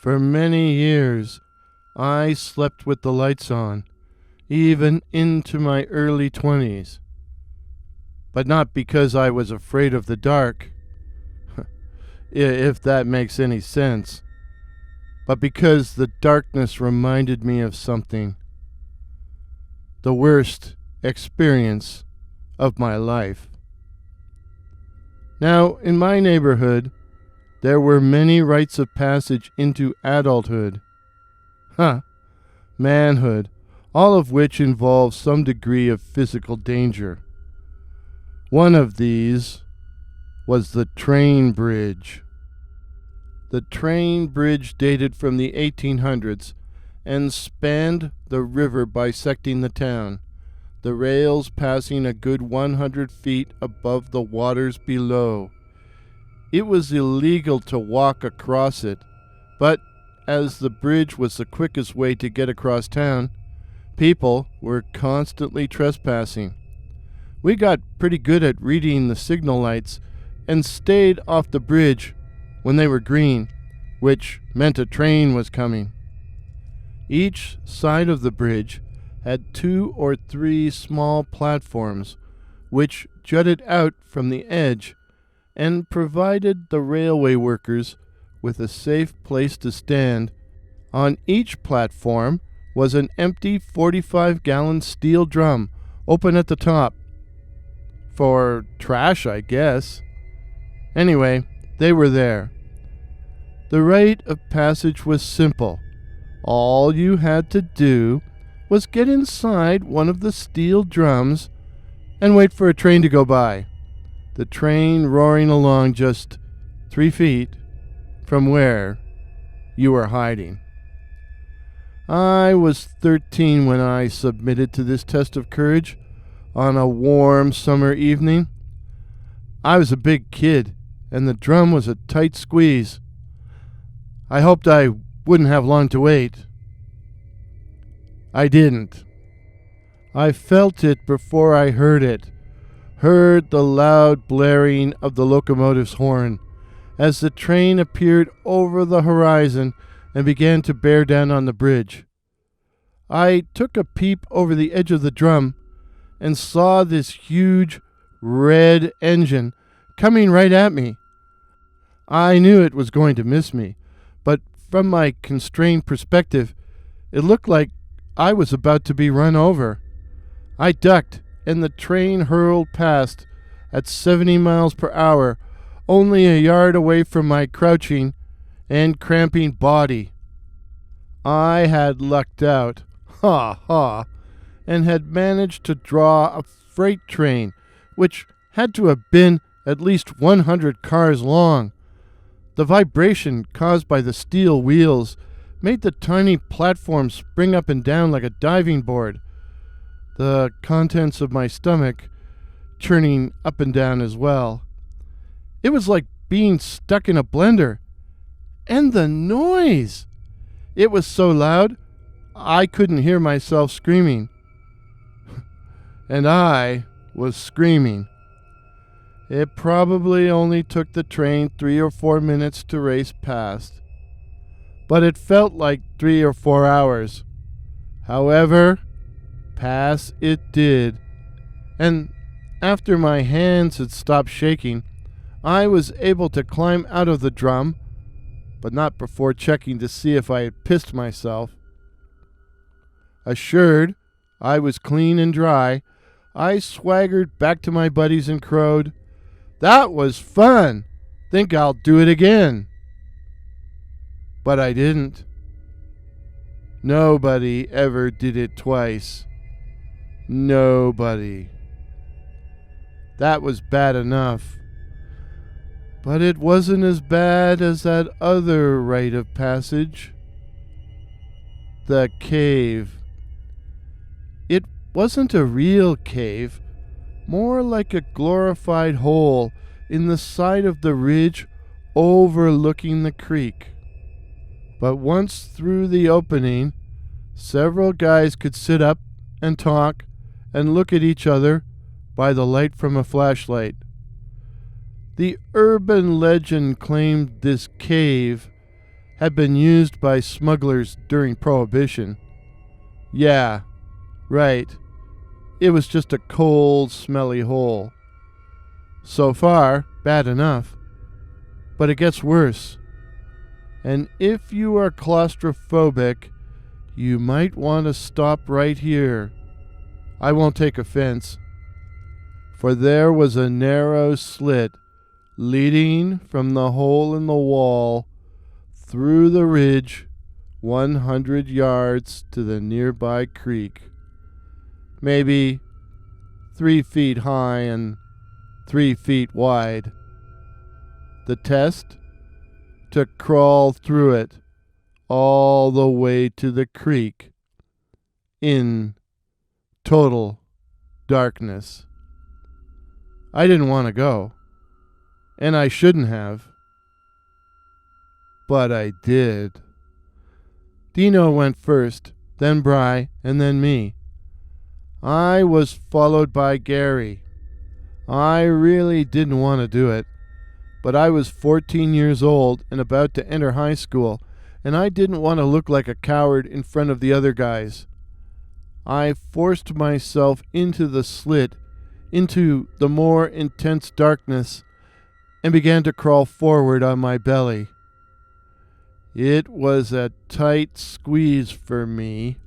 For many years, I slept with the lights on, even into my early 20s. But not because I was afraid of the dark, if that makes any sense, but because the darkness reminded me of something. The worst experience of my life. Now, in my neighborhood, there were many rites of passage into adulthood. Manhood, all of which involve some degree of physical danger. One of these was the train bridge. The train bridge dated from the 1800s and spanned the river bisecting the town, the rails passing a good 100 feet above the waters below. It was illegal to walk across it, but as the bridge was the quickest way to get across town, people were constantly trespassing. We got pretty good at reading the signal lights and stayed off the bridge when they were green, which meant a train was coming. Each side of the bridge had 2 or 3 small platforms which jutted out from the edge and provided the railway workers with a safe place to stand. On each platform was an empty 45-gallon steel drum open at the top. For trash, I guess. Anyway, they were there. The rite of passage was simple. All you had to do was get inside one of the steel drums and wait for a train to go by. The train roaring along just 3 feet from where you were hiding. I was 13 when I submitted to this test of courage on a warm summer evening. I was a big kid, and the drum was a tight squeeze. I hoped I wouldn't have long to wait. I didn't. I felt it before I heard it, heard the loud blaring of the locomotive's horn as the train appeared over the horizon and began to bear down on the bridge. I took a peep over the edge of the drum and saw this huge red engine coming right at me. I knew it was going to miss me, but from my constrained perspective, it looked like I was about to be run over. I ducked, and the train hurled past at 70 miles per hour, only a yard away from my crouching and cramping body. I had lucked out, and had managed to draw a freight train, which had to have been at least 100 cars long. The vibration caused by the steel wheels made the tiny platform spring up and down like a diving board, the contents of my stomach churning up and down as well. It was like being stuck in a blender. And the noise! It was so loud, I couldn't hear myself screaming. And I was screaming. It probably only took the train 3 or 4 minutes to race past, but it felt like 3 or 4 hours. However, pass it did, and after my hands had stopped shaking, I was able to climb out of the drum, but not before checking to see if I had pissed myself. Assured I was clean and dry, I swaggered back to my buddies and crowed, "That was fun! Think I'll do it again." But I didn't. Nobody ever did it twice. Nobody. That was bad enough. But it wasn't as bad as that other rite of passage. The cave. It wasn't a real cave, more like a glorified hole in the side of the ridge overlooking the creek. But once through the opening, several guys could sit up and talk and look at each other by the light from a flashlight. The urban legend claimed this cave had been used by smugglers during Prohibition. Yeah, right. It was just a cold, smelly hole. So far, bad enough. But it gets worse. And if you are claustrophobic, you might want to stop right here. I won't take offense. For there was a narrow slit leading from the hole in the wall through the ridge 100 yards to the nearby creek. Maybe 3 feet high and 3 feet wide. The test? To crawl through it all the way to the creek in total darkness. I didn't want to go, and I shouldn't have, but I did. Dino went first, then Bry, and then me. I was followed by Gary. I really didn't want to do it, but I was 14 years old and about to enter high school, and I didn't want to look like a coward in front of the other guys. I forced myself into the slit, into the more intense darkness, and began to crawl forward on my belly. It was a tight squeeze for me.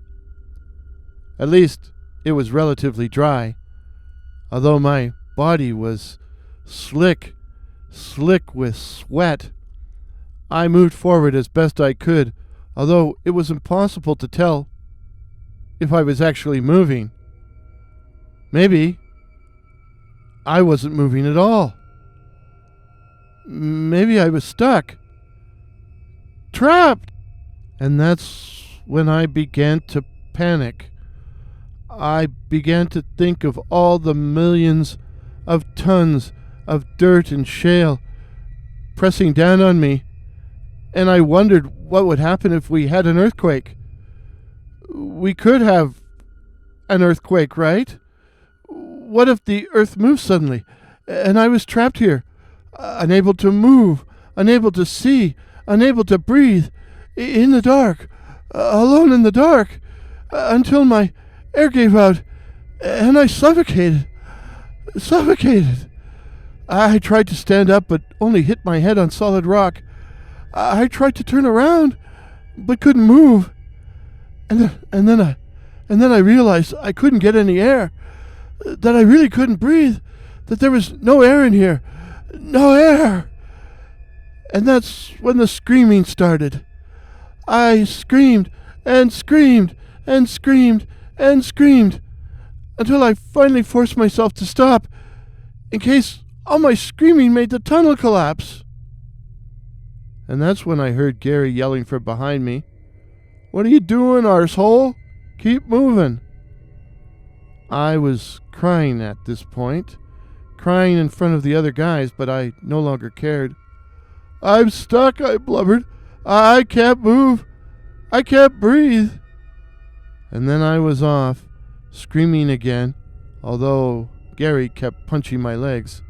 At least it was relatively dry, although my body was slick with sweat. I moved forward as best I could, although it was impossible to tell if I was actually moving. Maybe I wasn't moving at all. Maybe I was stuck. Trapped! And that's when I began to panic. I began to think of all the millions of tons of dirt and shale pressing down on me, and I wondered what would happen if we had an earthquake. We could have an earthquake, right? What if the earth moved suddenly, and I was trapped here, unable to move, unable to see, unable to breathe, in the dark, alone in the dark, until my air gave out, and I suffocated. I tried to stand up, but only hit my head on solid rock. I tried to turn around, but couldn't move. And then I realized I couldn't get any air, that I really couldn't breathe, that there was no air in here, no air. And that's when the screaming started. I screamed and screamed and screamed and screamed until I finally forced myself to stop, in case all my screaming made the tunnel collapse. And that's when I heard Gary yelling from behind me, "What are you doing, arsehole? Keep moving." I was crying at this point, crying in front of the other guys, but I no longer cared. "I'm stuck," I blubbered. "I can't move. I can't breathe." And then I was off, screaming again, although Gary kept punching my legs.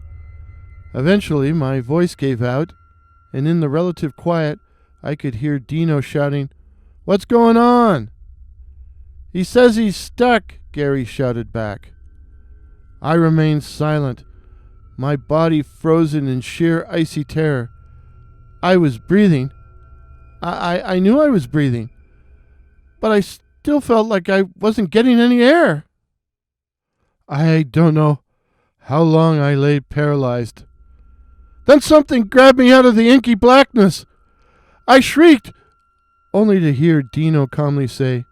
Eventually, my voice gave out, and in the relative quiet, I could hear Dino shouting, "What's going on?" "He says he's stuck," Gary shouted back. I remained silent, my body frozen in sheer icy terror. I was breathing. I knew I was breathing, but I still felt like I wasn't getting any air. I don't know how long I lay paralyzed. Then something grabbed me out of the inky blackness. I shrieked, only to hear Dino calmly say,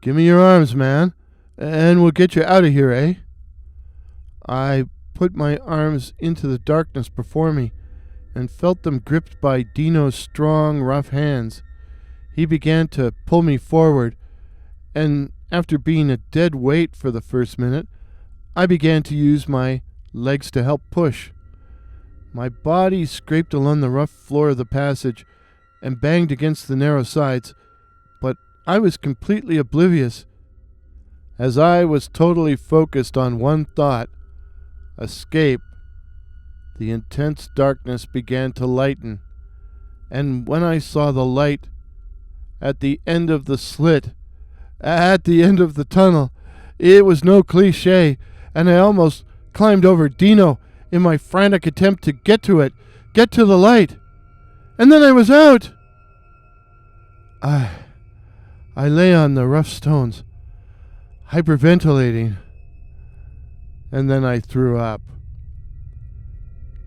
"Give me your arms, man, and we'll get you out of here, eh?" I put my arms into the darkness before me and felt them gripped by Dino's strong, rough hands. He began to pull me forward, and after being a dead weight for the first minute, I began to use my legs to help push. My body scraped along the rough floor of the passage and banged against the narrow sides, but I was completely oblivious, as I was totally focused on one thought: escape. The intense darkness began to lighten, And when I saw the light at the end of the slit, at the end of the tunnel, it was no cliche, and I almost climbed over Dino in my frantic attempt to get to it, get to the light. And then I was out. I lay on the rough stones, hyperventilating, and then I threw up.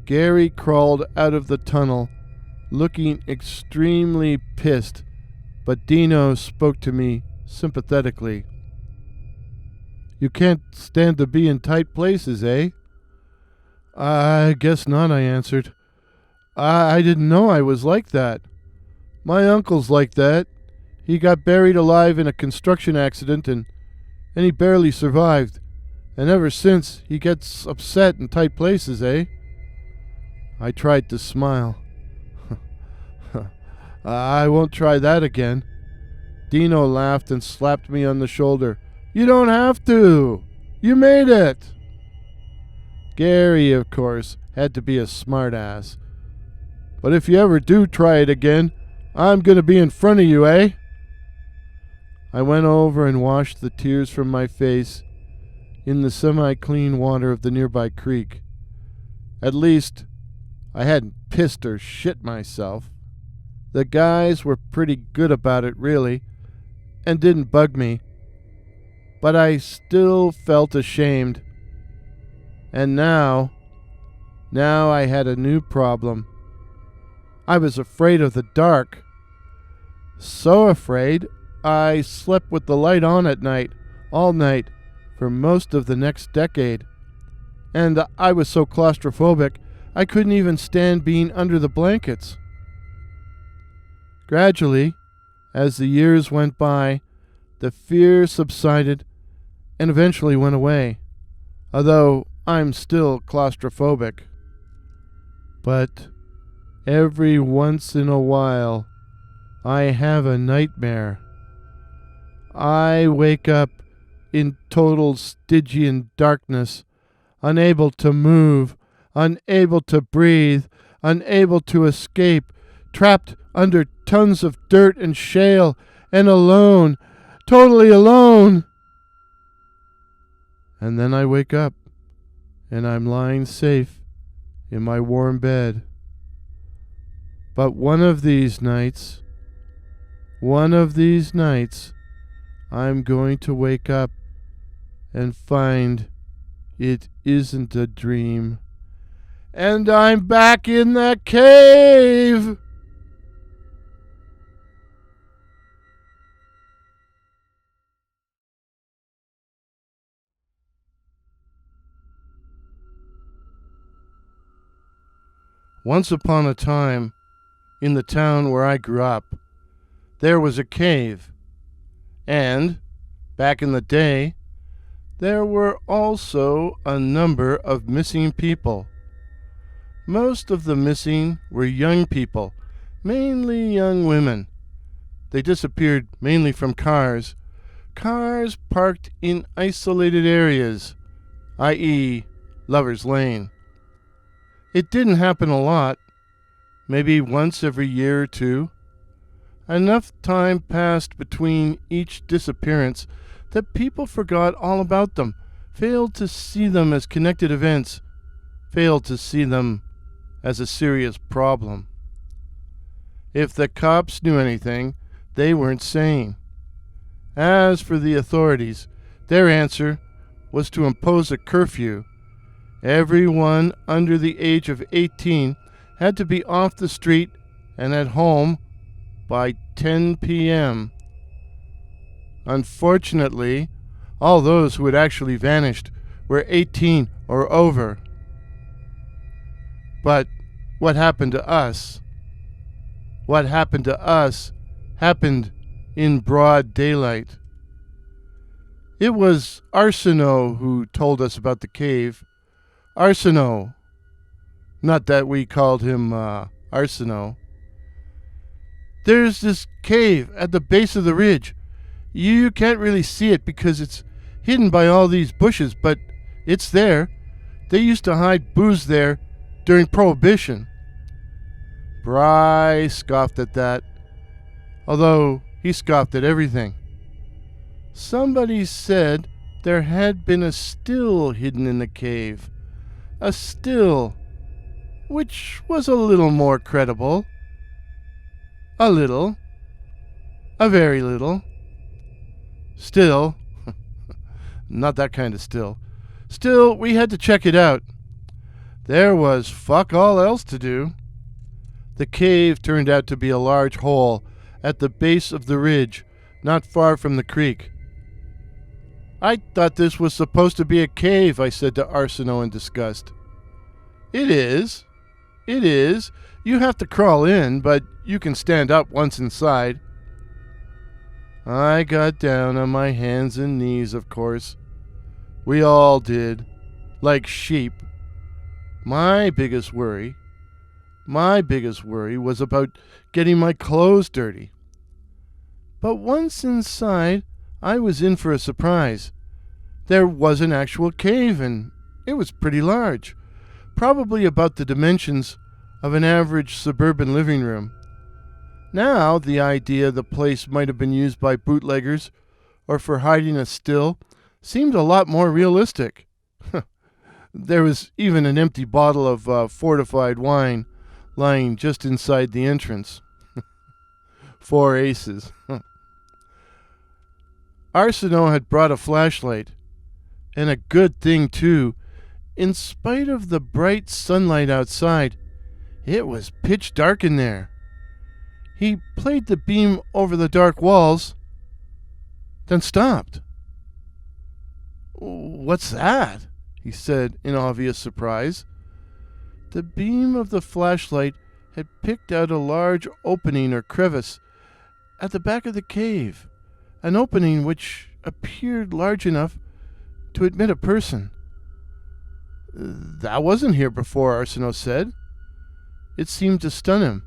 Gary crawled out of the tunnel, looking extremely pissed, but Dino spoke to me sympathetically. "You can't stand to be in tight places, eh?" "I guess not," I answered. I didn't know I was like that. My uncle's like that. He got buried alive in a construction accident and he barely survived. And ever since, he gets upset in tight places, eh?" I tried to smile. "I won't try that again." Dino laughed and slapped me on the shoulder. "You don't have to. You made it." Gary, of course, had to be a smartass. "But if you ever do try it again, I'm going to be in front of you, eh?" I went over and washed the tears from my face in the semi-clean water of the nearby creek. At least, I hadn't pissed or shit myself. The guys were pretty good about it, really, and didn't bug me. But I still felt ashamed. And now I had a new problem. I was afraid of the dark. So afraid, I slept with the light on at night, all night, for most of the next decade. And I was so claustrophobic, I couldn't even stand being under the blankets. Gradually, as the years went by, the fear subsided and eventually went away, although I'm still claustrophobic. But every once in a while, I have a nightmare. I wake up in total Stygian darkness, unable to move, unable to breathe, unable to escape, trapped under tons of dirt and shale, and alone, totally alone. And then I wake up, and I'm lying safe in my warm bed. But one of these nights, I'm going to wake up and find it isn't a dream. And I'm back in the cave! Once upon a time, in the town where I grew up, there was a cave. And, back in the day, there were also a number of missing people. Most of the missing were young people, mainly young women. They disappeared mainly from cars parked in isolated areas, i.e., Lover's Lane. It didn't happen a lot, maybe once every year or two. Enough time passed between each disappearance that people forgot all about them, failed to see them as connected events, failed to see them as a serious problem. If the cops knew anything, they weren't sane. As for the authorities, their answer was to impose a curfew. Everyone under the age of 18 had to be off the street and at home by 10 p.m. Unfortunately, all those who had actually vanished were 18 or over. But what happened to us? What happened to us happened in broad daylight. It was Arsenault who told us about the cave. Arsenault. Not that we called him Arsenault. There's this cave at the base of the ridge. You can't really see it because it's hidden by all these bushes, but it's there. They used to hide booze there during Prohibition. Bry scoffed at that, although he scoffed at everything. Somebody said there had been a still hidden in the cave. A still, which was a little more credible. A little. A very little. Still, not that kind of still. Still, we had to check it out. There was fuck all else to do. The cave turned out to be a large hole at the base of the ridge, not far from the creek. I thought this was supposed to be a cave, I said to Arsenault in disgust. It is. It is. You have to crawl in, but you can stand up once inside. I got down on my hands and knees, of course. We all did, like sheep. My biggest worry was about getting my clothes dirty. But once inside, I was in for a surprise. There was an actual cave, and it was pretty large, probably about the dimensions of an average suburban living room. Now, the idea the place might have been used by bootleggers or for hiding a still seemed a lot more realistic. There was even an empty bottle of fortified wine lying just inside the entrance. 4 aces. Arsenault had brought a flashlight, and a good thing, too. In spite of the bright sunlight outside, it was pitch dark in there. He played the beam over the dark walls, then stopped. "What's that?" he said in obvious surprise. The beam of the flashlight had picked out a large opening or crevice at the back of the cave, an opening which appeared large enough to admit a person. "That wasn't here before," Arsenault said. It seemed to stun him.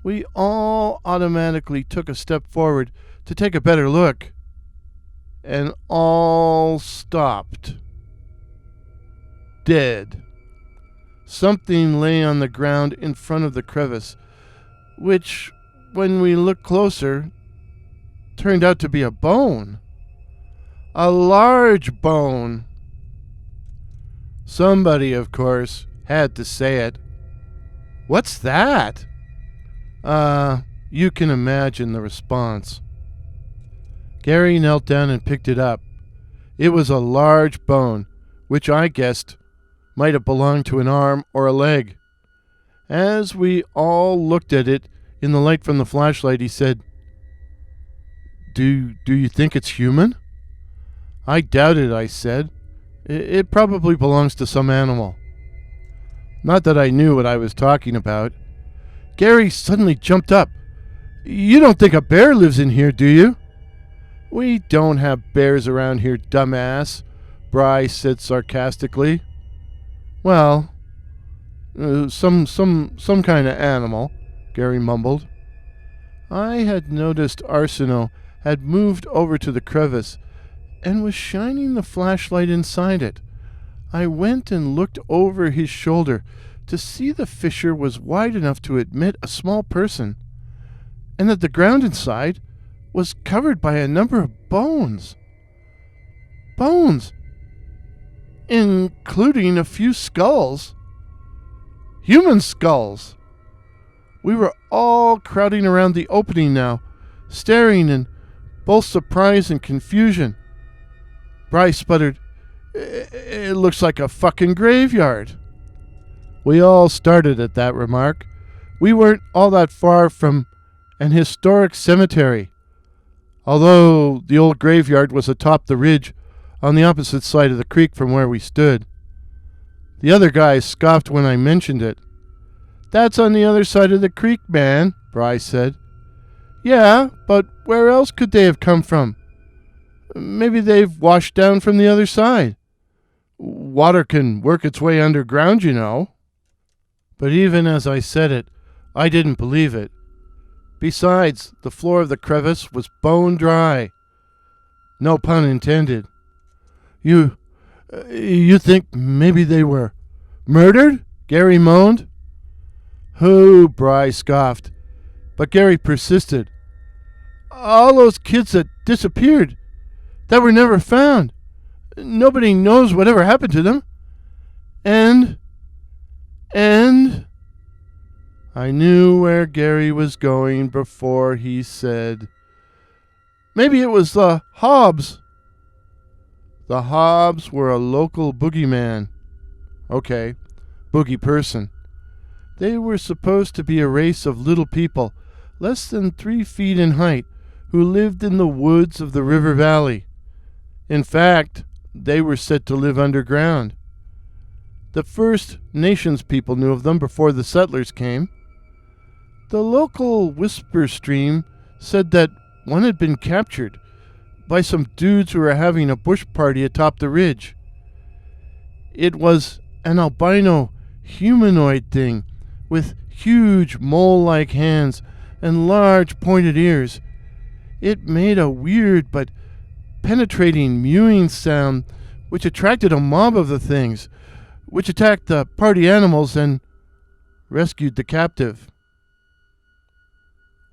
We all automatically took a step forward to take a better look, and all stopped. Dead. Something lay on the ground in front of the crevice, which, when we looked closer, turned out to be a bone. A large bone. Somebody, of course, had to say it. "What's that?" You can imagine the response. Gary knelt down and picked it up. It was a large bone, which I guessed might have belonged to an arm or a leg. As we all looked at it in the light from the flashlight, he said, Do you think it's human?" "I doubt it," I said. It probably belongs to some animal." Not that I knew what I was talking about. Gary suddenly jumped up. "You don't think a bear lives in here, do you?" "We don't have bears around here, dumbass," Bry said sarcastically. "Well, some kind of animal," Gary mumbled. I had noticed Arsenault had moved over to the crevice and was shining the flashlight inside it. I went and looked over his shoulder to see the fissure was wide enough to admit a small person, and that the ground inside was covered by a number of bones. Bones! Including a few skulls. Human skulls! We were all crowding around the opening now, staring in both surprise and confusion. Bryce sputtered, "It looks like a fucking graveyard." We all started at that remark. We weren't all that far from an historic cemetery, although the old graveyard was atop the ridge on the opposite side of the creek from where we stood. The other guys scoffed when I mentioned it. "That's on the other side of the creek, man," Bryce said. "Yeah, but where else could they have come from? Maybe they've washed down from the other side. Water can work its way underground, you know." But even as I said it, I didn't believe it. Besides, the floor of the crevice was bone dry. No pun intended. You think maybe they were murdered?" Gary moaned. "Who?" Bry scoffed. But Gary persisted. "All those kids that disappeared, that were never found. Nobody knows whatever happened to them. And I knew where Gary was going before he said, "Maybe it was the Hobbs." The Hobbs were a local boogeyman. Okay, boogie person. They were supposed to be a race of little people, less than 3 feet in height, who lived in the woods of the river valley. In fact, they were said to live underground. The First Nations people knew of them before the settlers came. The local whisper stream said that one had been captured by some dudes who were having a bush party atop the ridge. It was an albino humanoid thing with huge mole-like hands and large pointed ears. It made a weird but penetrating mewing sound which attracted a mob of the things, which attacked the party animals and rescued the captive.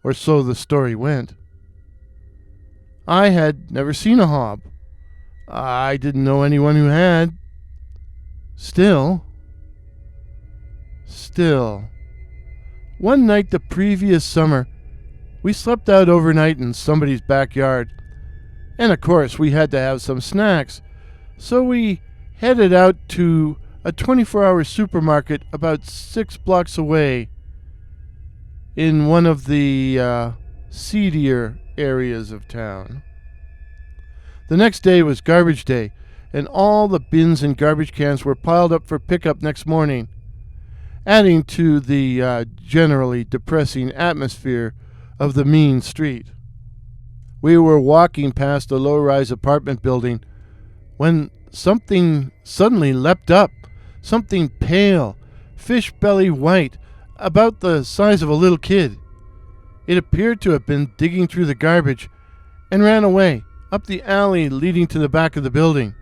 Or so the story went. I had never seen a hob. I didn't know anyone who had. Still, one night the previous summer, we slept out overnight in somebody's backyard. And of course, we had to have some snacks. So we headed out to a 24-hour supermarket about 6 blocks away in one of the seedier areas of town. The next day was garbage day, and all the bins and garbage cans were piled up for pickup next morning, adding to the generally depressing atmosphere of the mean street. We were walking past a low-rise apartment building when something suddenly leapt up, something pale, fish-belly white, about the size of a little kid. It appeared to have been digging through the garbage and ran away up the alley leading to the back of the building.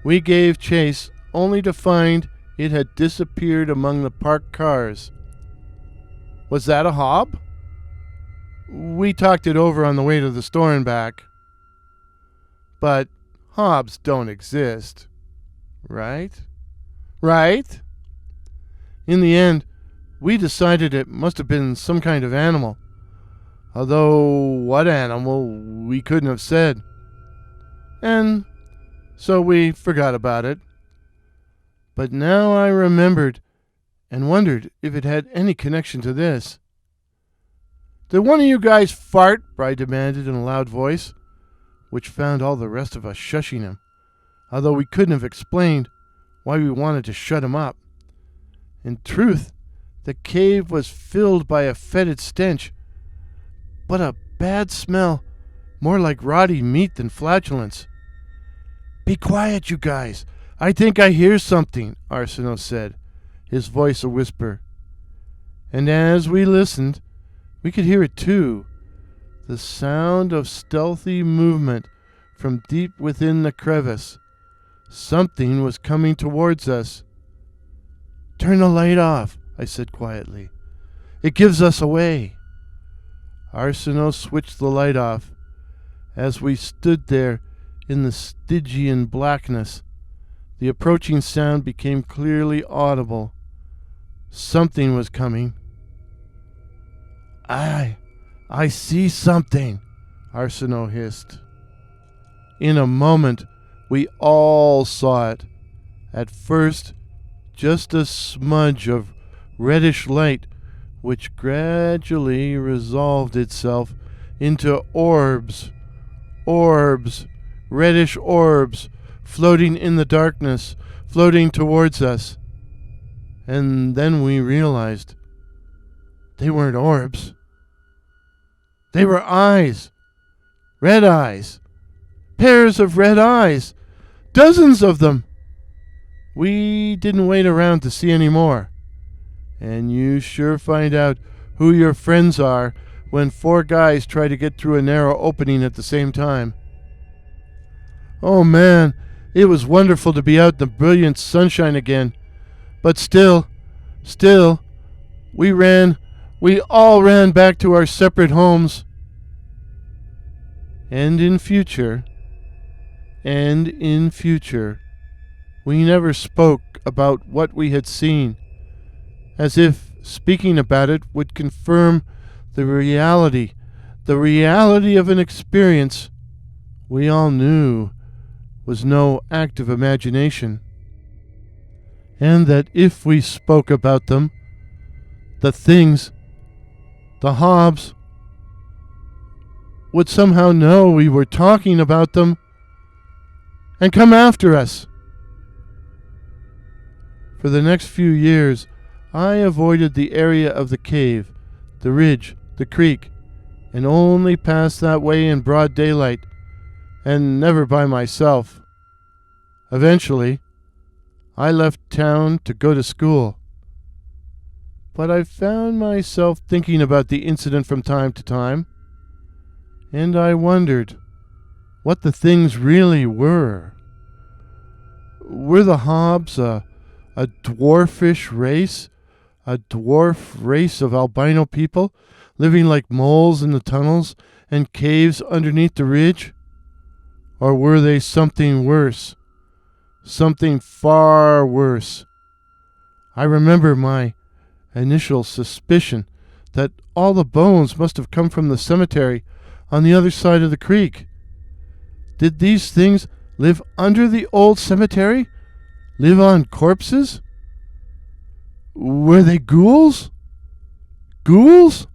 We gave chase only to find it had disappeared among the parked cars. Was that a hob? We talked it over on the way to the store and back. But hobs don't exist, right? Right? In the end, we decided it must have been some kind of animal. Although what animal, we couldn't have said. And so we forgot about it. But now I remembered and wondered if it had any connection to this. "Did one of you guys fart?" Bry demanded in a loud voice, which found all the rest of us shushing him, although we couldn't have explained why we wanted to shut him up. In truth, the cave was filled by a fetid stench, but a bad smell, more like rotting meat than flatulence. "Be quiet, you guys. I think I hear something," Arsenault said, his voice a whisper. And as we listened, we could hear it too, the sound of stealthy movement from deep within the crevice. Something was coming towards us. "Turn the light off," I said quietly. "It gives us away." Arsenault switched the light off. As we stood there in the Stygian blackness, the approaching sound became clearly audible. Something was coming. I see something," Arsenault hissed. In a moment, we all saw it. At first, just a smudge of reddish light, which gradually resolved itself into orbs, reddish orbs, floating in the darkness, floating towards us. And then we realized they weren't orbs. They were eyes, red eyes, pairs of red eyes, dozens of them. We didn't wait around to see any more. And you sure find out who your friends are when 4 guys try to get through a narrow opening at the same time. Oh man, it was wonderful to be out in the brilliant sunshine again. But still, We all ran back to our separate homes. And in future, we never spoke about what we had seen, as if speaking about it would confirm the reality of an experience we all knew was no act of imagination, and that if we spoke about them, the things, the Hobbs, would somehow know we were talking about them and come after us. For the next few years, I avoided the area of the cave, the ridge, the creek, and only passed that way in broad daylight, and never by myself. Eventually, I left town to go to school. But I found myself thinking about the incident from time to time, and I wondered what the things really were. Were the Hobbs a dwarfish race? A dwarf race of albino people living like moles in the tunnels and caves underneath the ridge? Or were they something worse? Something far worse. I remember my initial suspicion that all the bones must have come from the cemetery on the other side of the creek. Did these things live under the old cemetery? Live on corpses? Were they ghouls? Ghouls?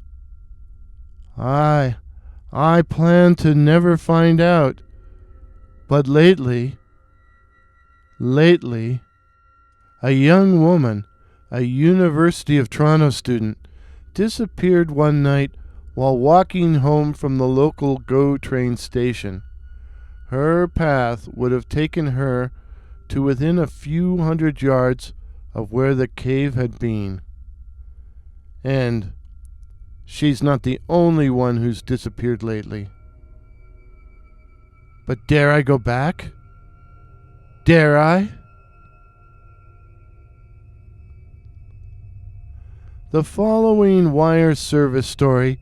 I planned to never find out. But lately, a young woman, a University of Toronto student, disappeared one night while walking home from the local GO train station. Her path would have taken her to within a few hundred yards of where the cave had been. And she's not the only one who's disappeared lately. But dare I go back? Dare I? The following wire service story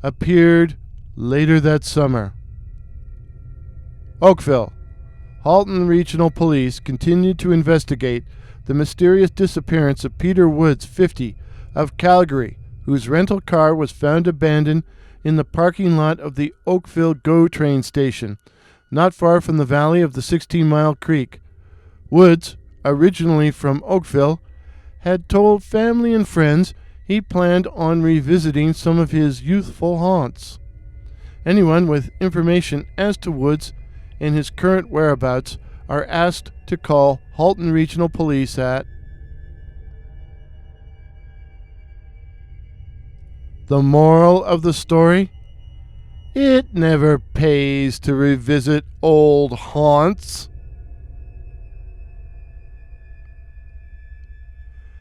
appeared later that summer. Oakville. Halton Regional Police continued to investigate the mysterious disappearance of Peter Woods, 50, of Calgary, whose rental car was found abandoned in the parking lot of the Oakville GO train station, not far from the valley of the 16-Mile Creek. Woods, originally from Oakville, had told family and friends he planned on revisiting some of his youthful haunts. Anyone with information as to Woods and his current whereabouts are asked to call Halton Regional Police at The moral of the story? It never pays to revisit old haunts.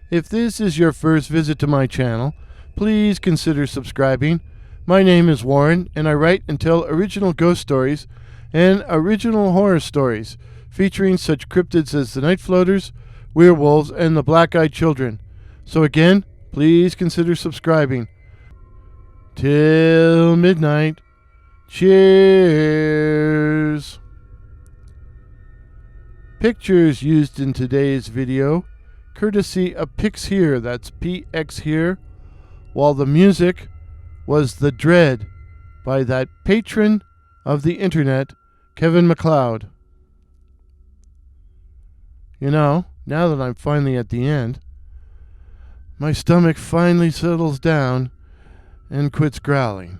If this is your first visit to my channel, please consider subscribing. My name is Warren, and I write and tell original ghost stories and original horror stories featuring such cryptids as the Night Floaters, werewolves, and the Black-Eyed Children. So again, please consider subscribing. Till midnight. Cheers! Pictures used in today's video, courtesy of Pix Here, that's PX Here, while the music was The Dread by that patron of the internet, Kevin MacLeod. You know, now that I'm finally at the end, my stomach finally settles down and quits growling.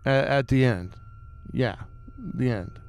At the end. Yeah, the end.